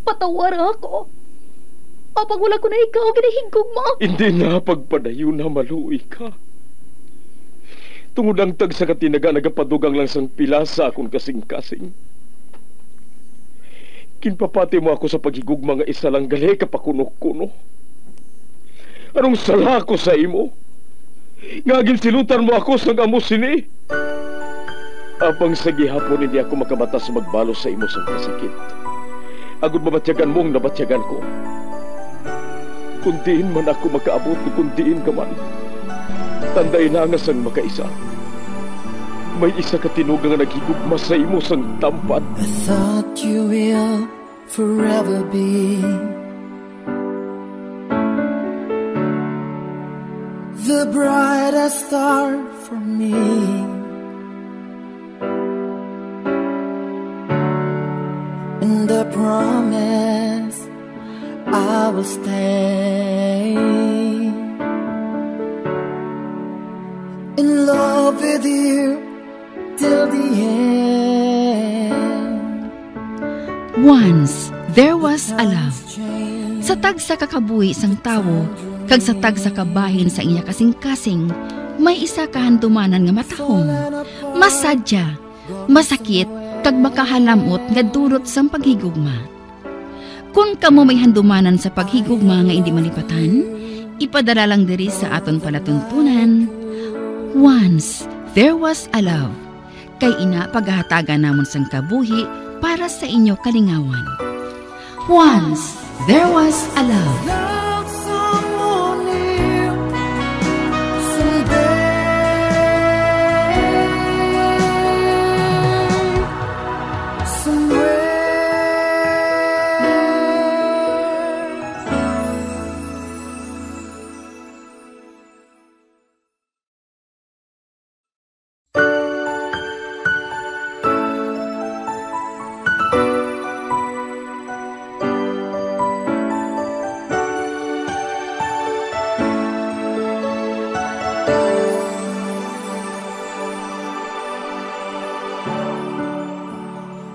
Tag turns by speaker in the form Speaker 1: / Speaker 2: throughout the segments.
Speaker 1: Patawar ako. Apang wala ko na ikaw, ginahigog mo.
Speaker 2: Hindi na pagpadayo na maluoy ka. Tungod ang tag sa katinaga, nagapadugang lang sang pila sa akong kasing-kasing. Kinpapati mo ako sa paghigug mga isa lang gali kapakuno-kuno. Anong sala ko sa imo? Ngagin silutan mo ako sa amo sini. Apang sa gihapon hindi ako makabatas magbalo sa imo sa kasakit. Agud mabatyagan mong nabatyagan ko. Kundiin man ako makaabot, kundiin ka man. Tanday na nga sang makaisa. May isa ka tinugang nga naghigugma sa imo sang tampat.
Speaker 3: I thought you will forever be the brightest star for me. And I promise I will stay in love with you till the end.
Speaker 1: Once there was a love. Sa tag sa kakabuhi sang tawo, kag sa tag sa kabahin sa iya kasing-kasing, may isa kahandumanan nga matahong, masadya, masakit, kag makahalamot nga durot sang paghigugma. Kung kamo may handumanan sa paghigugma nga hindi malipatan, ipadala lang diri sa aton palatuntunan. Once there was a love. Kay ina paghahatagan namon sang kabuhi para sa inyo kalingawan. Once there was a love.
Speaker 3: Love someone new someday, somewhere.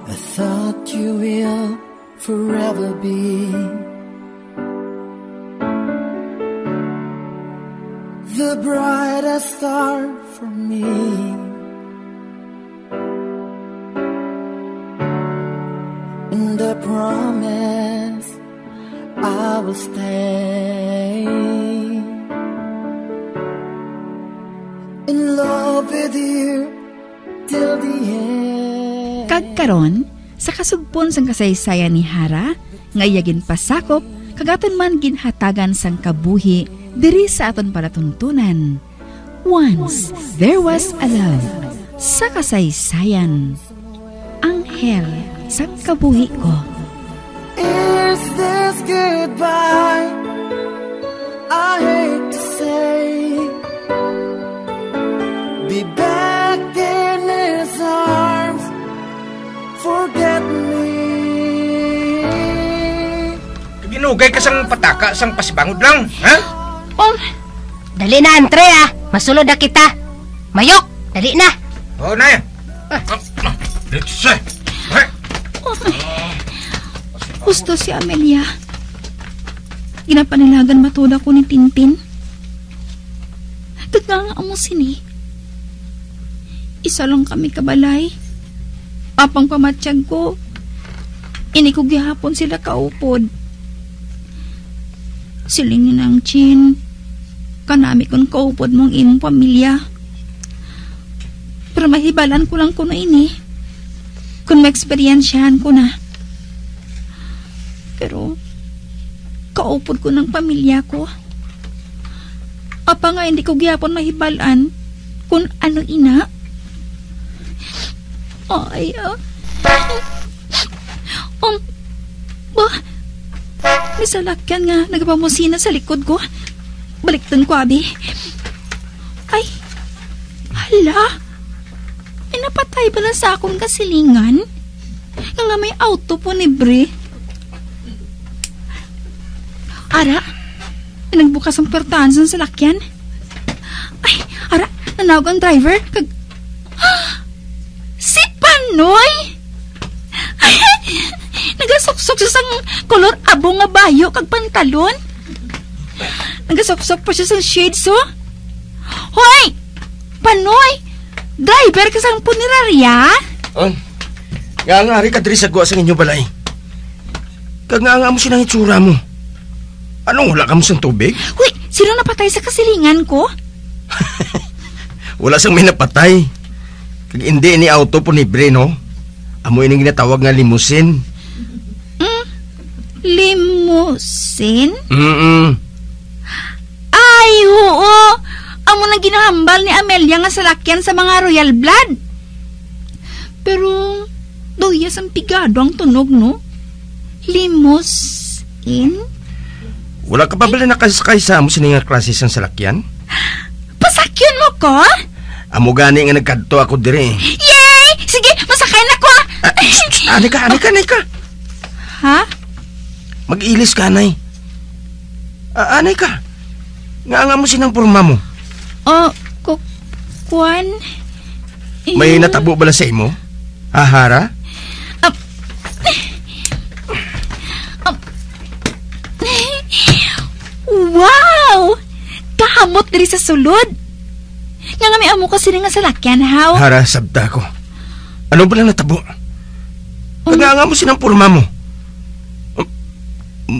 Speaker 3: I thought you will forever be the brightest star for me. And I promise I will stay in love with you till the end.
Speaker 1: Kagkaron, sa kasugpon sang kasaysayan ni Hara, ngayagin pasakop, kagaton man ginhatagan sang kabuhi, diri sa aton palatuntunan. Once there was a love, sa kasaysayan. Anghel sang kabuhi ko.
Speaker 3: Is this goodbye? I hate to say, be back in his arms, forget me.
Speaker 4: Ginugay ka sang pataka, sang pasibangod lang, ha?
Speaker 5: Dali na, Andrea. Masulod na kita. Mayok, dali na.
Speaker 4: Oo na yan. Let's say.
Speaker 1: Gusto si Amelia. Ginapanilagan matuda ko ni Tintin. Taganga mo sini. Isa lang kami kabalay. Apang pamatsyag ko. Ini ko gihapon sila kaupod. Silingin ang chin. Kanami kong kaupod mong imong pamilya. Pero mahibalan ko lang ko na ini. Kung ma-experiensyahan ko na. Pero, kaupod ko ng pamilya ko. Apa nga hindi ko gihapon mahibalan kung ano ina. Ay, may salakyan nga nagapamusina sa likod ko. Baliktan ko, abi. Ay, hala. May napatay ba na sa akong kasilingan? Nga may auto po ni Bre. Ara, nagbukas ang pertahan sa salakyan. Ay, ara, nanawag ang driver. Si Panoy! Ay, nagasuksok Nagasuksok sang kolor abo nga bayo kag pantalon. Nagasuksok pa siya sang shades, oh. Hoy! Panoy! Driver ka sang punerarya?
Speaker 4: Nga ari ka diri sa guwa sa inyo balay. Kag nga mo sinang itsura mo. Anong wala ka mo sang tubig?
Speaker 1: Hoy, sino napatay sa kasilingan ko?
Speaker 4: Wala sang may napatay. Kag hindi ni auto po ni Breno. Amoy nang ginatawag nga limousine.
Speaker 1: Limousine?
Speaker 4: Mm-mm.
Speaker 1: Ay, oo. Amo nang ginahambal ni Amelia nga salakyan sa mga royal blood. Pero, doyas ang pigado ang tunog, no? Limousine?
Speaker 4: Wala ka pa bala nakasakay sa amo sininga klase sang salakyan?
Speaker 1: Pasakyan mo ko?
Speaker 4: Amo gani nga nagkadto ako diri.
Speaker 1: Yay! Sige, masakay na ko!
Speaker 4: Ani ka.
Speaker 1: Ha?
Speaker 4: Mag-ilis ka, anay. Anay ka. Nga mo sinang porma mo.
Speaker 1: Kuwan?
Speaker 4: May natabo bala sa imo? Hara?
Speaker 1: Wow! Kahamot diri sa sulod. Nga may amo kasi nga salakyan, how?
Speaker 4: Hara, sabda ko. Ano ba lang natabo? Nga mo sinang porma mo?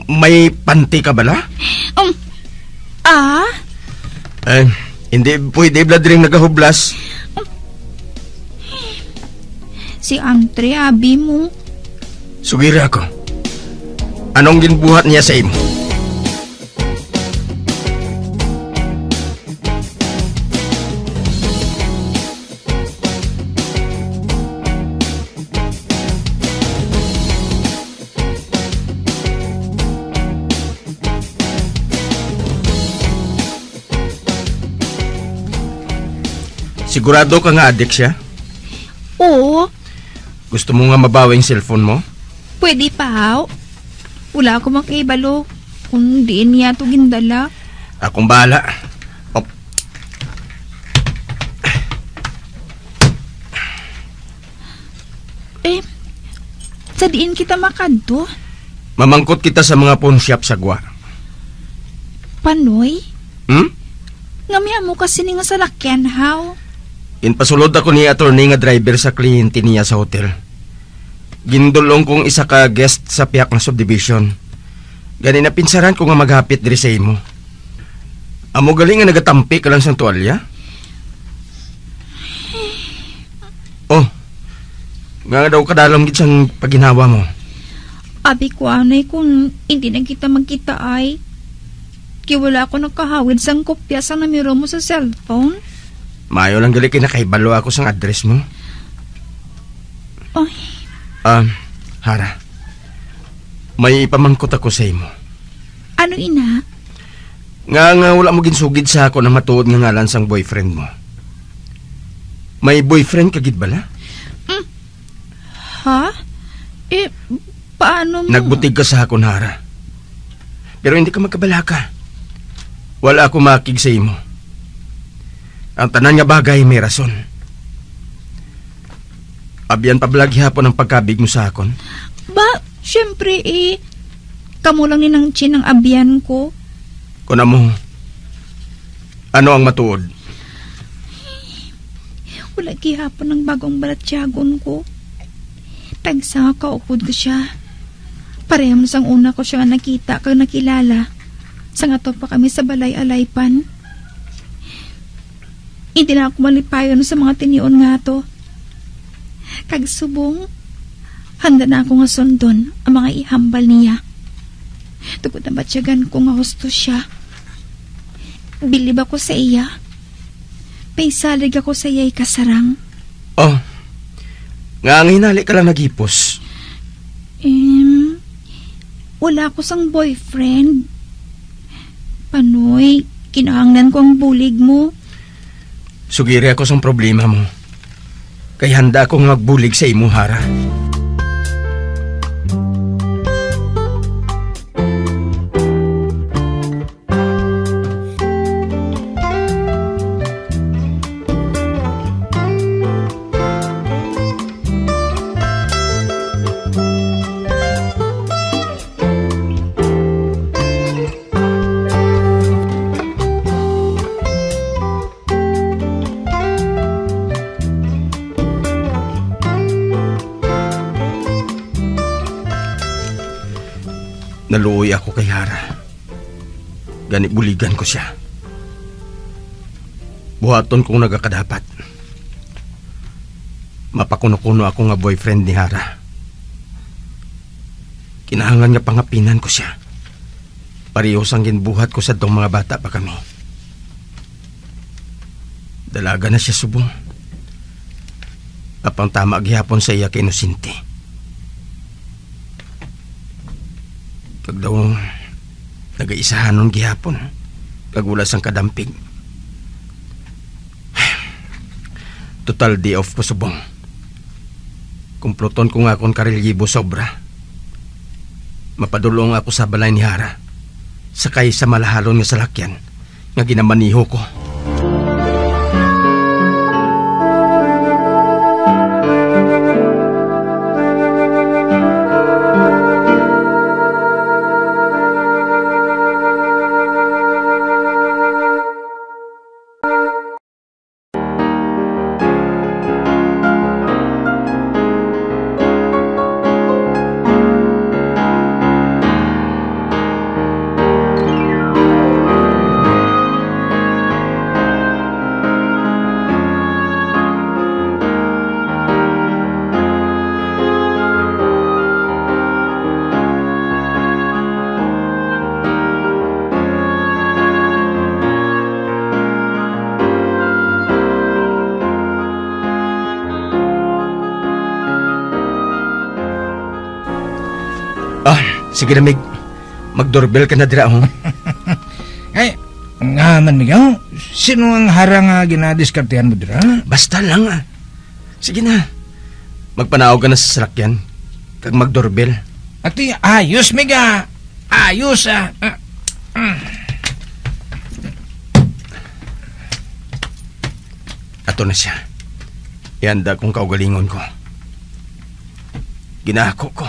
Speaker 4: May panty ka bala? Hindi pwede blood ring nagahublas.
Speaker 1: Si Andre, abi mo.
Speaker 4: Sugira ako. Anong ginbuhat niya sa imo? Sigurado ka nga adik siya?
Speaker 1: Oo.
Speaker 4: Gusto mo nga mabawi yung cellphone mo?
Speaker 1: Pwede pa, how? Wala ako makibalo kung di niya ito gindala.
Speaker 4: Akong bahala.
Speaker 1: Sa diin kita makadto?
Speaker 4: Mamangkot kita sa mga pawn shop sa Gwa.
Speaker 1: Panoy?
Speaker 4: Ngamiya
Speaker 1: mo kasi ni nga salakyan, how?
Speaker 4: Inpasulod ako ni attorney nga driver sa kliyente niya sa hotel. Gindulong kong isa ka guest sa piyak na subdivision. Gani na pinsaran ko nga maghapit diri sa imo. Amo galing nga nagatampi ka lang sa tuwalya? Nga daw kadalom gid sang paginawa mo.
Speaker 1: Abi ko anay kung hindi na kita magkita ay. Kaya wala ako nakahawid sang kopya sa namiro mo sa cellphone.
Speaker 4: Mayo lang gali kinakaibalo ako sang address mo.
Speaker 1: Ay.
Speaker 4: Hara. May ipamangkot ako sa imo.
Speaker 1: Ano ina?
Speaker 4: Nga wala mo ginsugid sa ako na matuod nga ngalan sang boyfriend mo. May boyfriend ka gid bala?
Speaker 1: Ha? Paano mo?
Speaker 4: Nagbutig ka sa akon, Hara. Pero hindi ka magkabalaka. Wala ako makig sa imo. Ang tanan nga bagay may rason. Abiyan pablagi hapon ang pagkabig mo sa akon.
Speaker 1: Syempre kamo lang ni nang chin ang abiyan ko.
Speaker 4: Kuna mo, ano ang matuod?
Speaker 1: Wala gihapon ang bagong balatyagon ko. Tagsa kaupod ko siya. Pareham sang una ko siya nakita kag nakilala. Sa nga to pa kami sa balay alaypan. Hindi na ako malipayon sa mga tinion nga to. Kag subong, handa na ako nga sundon ang mga ihambal niya. Tugod na batsyagan ko nga husto siya. Bilib ako sa iya. Paisalig ako sa iya'y kasarang.
Speaker 4: Nga ang hinali ka lang nagipos.
Speaker 1: Wala ko sang boyfriend. Panoy, kinahanglan ko ang bulig mo.
Speaker 4: Sugiri ako sang problema mo. Kaya handa akong magbulig sa imo, Hara. Naluoy ako kay Hara. Gani buligan ko siya. Buhaton kong nagakadapat. Mapakuno-kuno ako nga boyfriend ni Hara. Kinahangan nga pangapinan ko siya. Parehos ang ginbuhat ko sa tong mga bata pa kami. Dalaga na siya subong. Apang tama gihapon sa iya kay inosente. Pag daw nagaisahanon gihapon, kagulas ang kadampig. Total day off ko subong. Kumploton ko nga akong karilyibo sobra. Mapadulong ako sa balay ni Hara. Sakay sa malahalon nga salakyan nga ginamaniho ko. Sige na, Mig. Mag-doorbell ka na dira, ho?
Speaker 6: Ay, nga man, Migaw. Sino ang Hara nga ginadiskartehan mo dira?
Speaker 4: Basta lang, ah. Sige na. Magpanaog ka na sa salakyan. Kag mag-doorbell.
Speaker 6: Ati, ayos, Miga. Ayos, ah.
Speaker 4: Ato na siya. Ihanda kong kaugalingon ko. Ginako ko.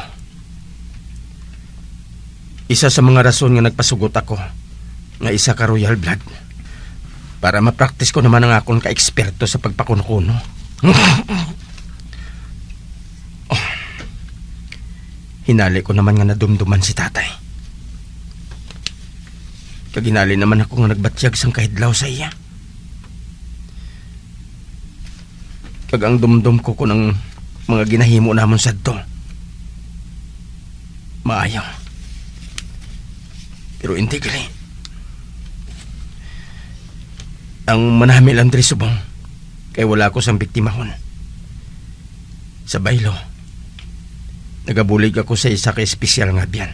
Speaker 4: Isa sa mga rason nga nagpasugot ako nga isa ka royal blood para ma-practice ko naman ang akong ka-eksperto sa pagpakuno-kuno. Hinali ko naman nga nadumduman si tatay. Kaginali naman ako nga nagbatyag sang kahidlaw sa iya. Kag ang dumdum ko ng mga ginahimo namon sadto. Maayaw. Pero hindi gali. Ang manami lang diri subong kay wala ko sang biktimahon. Sa baylo, nagabulig ako sa isa ka espesyal nga biyan.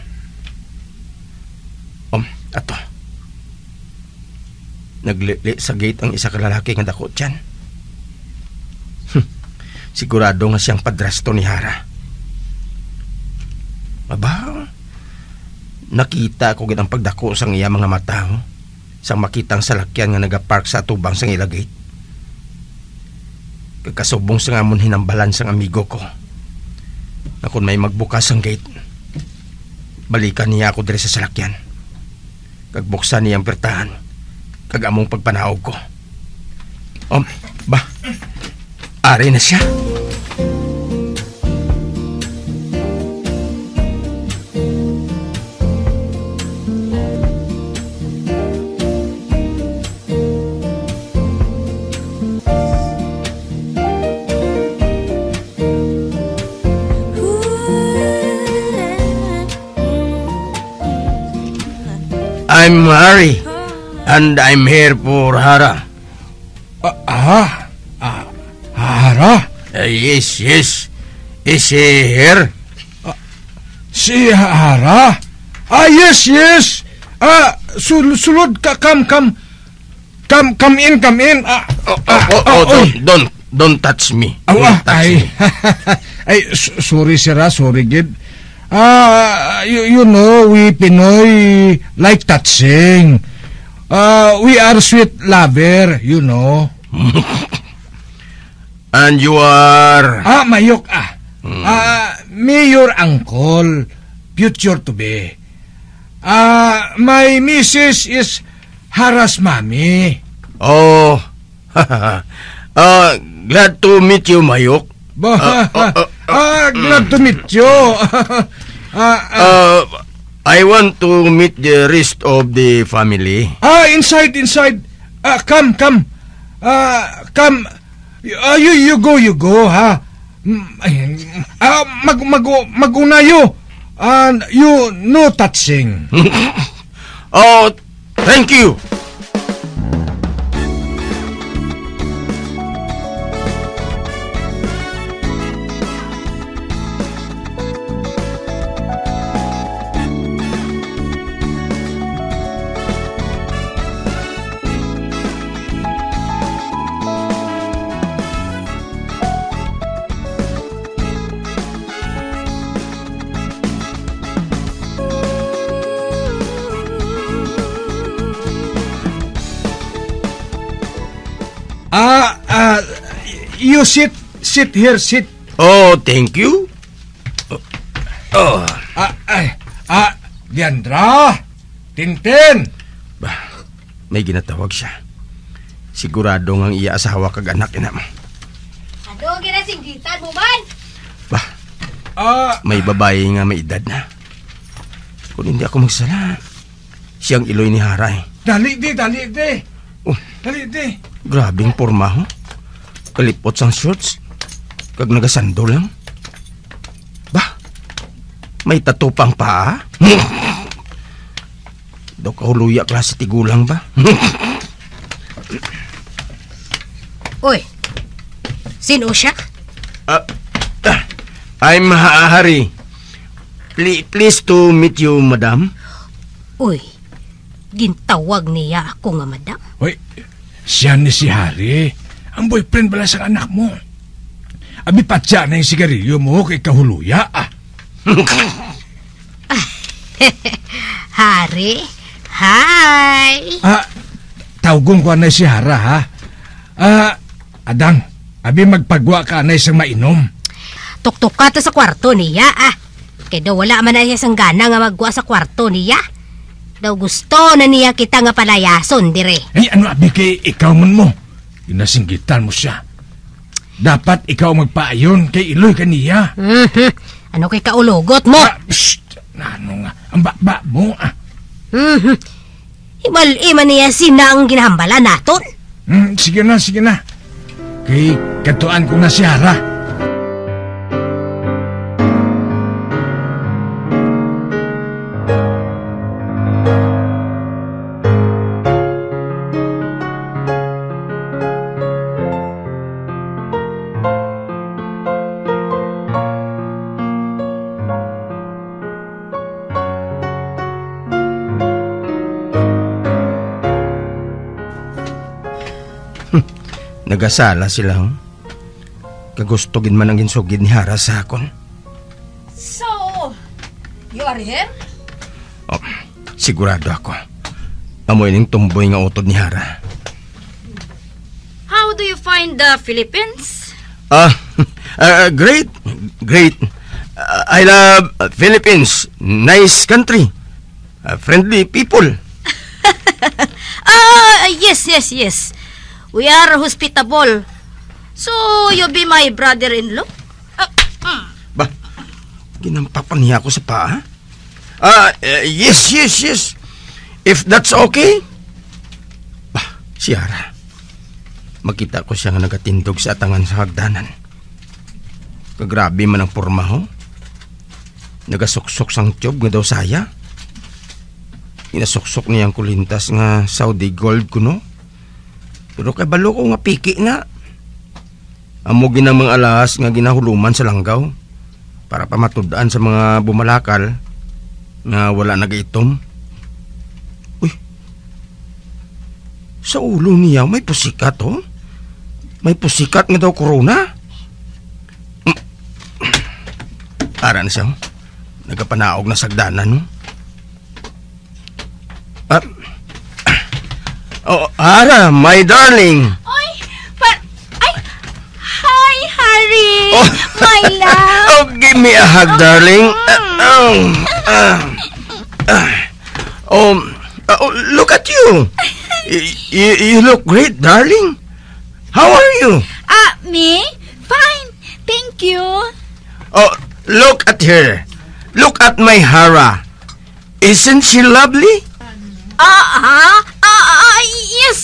Speaker 4: Ato. Naglili sa gate ang isa ka lalaki nga dako dyan. Sigurado nga siyang padrasto ni Hara. Aba, nakita ko gid ang pagdako sang iya mga mata, ho? Sang makitang salakyan nga nagapark sa atubang sang ila gate. Kagkasubong sa ngamon hinambalan sang amigo ko. Na kung may magbukas ang gate, balikan niya ako diri sa salakyan. Kagbuksan niya ang pertahan, kag among pagpanaog ko. Ari na siya. I'm Harry, and I'm here for Hara.
Speaker 6: Hara?
Speaker 4: Yes. Is she here?
Speaker 6: Si Hara? Yes. Sulod ka, come in.
Speaker 4: Don't touch me.
Speaker 6: Sorry, sir. Sorry, gid. You know, we Pinoy like touching. We are sweet lover, you know.
Speaker 4: And you are?
Speaker 6: Mayok. Me your uncle, future to be. My missus is Hara's mommy.
Speaker 4: Oh, glad to meet you, Mayok.
Speaker 6: Glad to meet you.
Speaker 4: I want to meet the rest of the family.
Speaker 6: Inside. Come. Come. You go, ha? Mag-unayo. You no touching.
Speaker 4: Oh, thank you.
Speaker 6: You sit here.
Speaker 4: Oh, thank you.
Speaker 6: Diandra, Tintin.
Speaker 4: Bah, may ginatawag siya. Sigurado ngang iya asawa kag anak ina mo.
Speaker 5: Ano ginasinggitan mo man?
Speaker 4: Bah, may babae nga may edad na. Kung hindi ako magsala, siyang iloy ni Haray.
Speaker 6: Dali di.
Speaker 4: Oh,
Speaker 6: Dali di.
Speaker 2: Grabing porma ho. Kalipot sang shorts. Kag nagasando lang. Bah, may tatupang paa? Do kahuluya klase tigulang ba?
Speaker 5: Uy, sino siya?
Speaker 2: I'm Hari. Pleased to meet you, madam.
Speaker 5: Uy, gintawag niya ako nga madam.
Speaker 6: Uy, siya ni si Hari. Ang boyfriend bala sa anak mo. Abi patya na yung sigarilyo mo kay kahuluya
Speaker 5: Hari, hi.
Speaker 6: Tawgong ko na si Hara ha. Adang, abi magpagwa ka na isang mainom.
Speaker 5: Tuktok ka ta sa kwarto niya Kaya daw wala man na siya sang gana nga magwa sa kwarto niya. Daw gusto na niya kita nga palayason dire.
Speaker 6: Ay ano abi kay ikaw man mo. Inasinggitan mo siya. Dapat ikaw magpaayon kay iloy kaniya.
Speaker 5: Ano kay kaulogot mo?
Speaker 6: Ano nga, ang baba mo
Speaker 5: Imal-ima niya sina ang ginahambala naton.
Speaker 6: Sige na. Kay katuan ko na si Hara.
Speaker 2: Nagasala sila, huh? Kagustogin man ang ginsugid ni Hara sa akon.
Speaker 7: So, you are here?
Speaker 2: Oh, sigurado ako. Amoy ning tumboy nga utod ni Hara.
Speaker 7: How do you find the Philippines?
Speaker 2: Great. I love Philippines. Nice country. Friendly people.
Speaker 7: Yes. We are hospitable. So, you be my brother-in-law?
Speaker 2: Ba, ginampapan niya ako sa paa? Yes. If that's okay. Bah, si Hara. Makita ko siya nga nagatindog sa atangan sa hagdanan. Kagrabe man ang porma ho. Nagasuksok sang tiyog nga daw saya. Inasuksok niyang kulintas nga Saudi gold kuno. Pero kay balo ko nga piki na. Amo ginang mga alas nga ginahuluman sa langgaw para pamatudaan sa mga bumalakal nga wala nagaitom. Uy, sa ulo niya may pusikat oh. May pusikat nga daw corona. Aran siya, nagapanaog na sagdanan no. Oh, Hara, my darling.
Speaker 7: Hi, Harry.
Speaker 2: Oh.
Speaker 7: My love.
Speaker 2: Oh, give me a hug, darling. Look at you. You look great, darling. How are you?
Speaker 7: Me? Fine. Thank you.
Speaker 2: Oh, look at her. Look at my Hara.
Speaker 4: Isn't she lovely?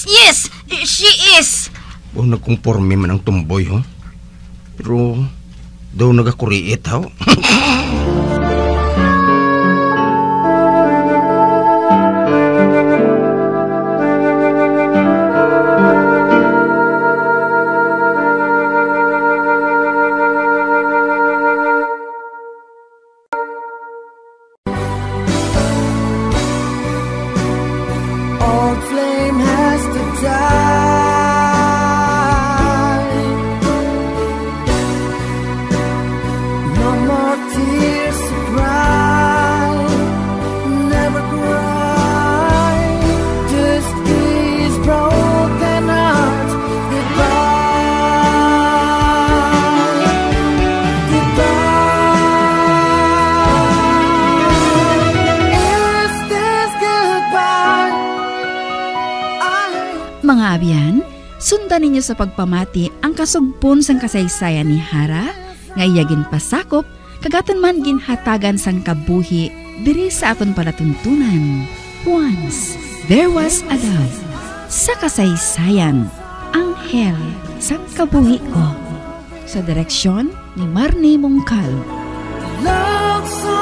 Speaker 7: Yes, she is.
Speaker 4: O nagkumporme man ang tumboy, ho? Pero, daw nagakuriit, ho?
Speaker 3: Old flame has to die. No more tears to cry. Never cry. Just these broken hearts. Goodbye. Goodbye. Is this goodbye?
Speaker 1: Mga abyan, sundan ninyo sa pagpamati ang kasugpon sang kasaysayan ni Hara, nga iyagin pasakop, kagaton man ginhatagan sang kabuhi, diri sa aton palatuntunan. Once, there was a love. Sa kasaysayan, Anghel sang kabuhi ko. Sa direksyon ni Marnie Mongcal.
Speaker 3: Love so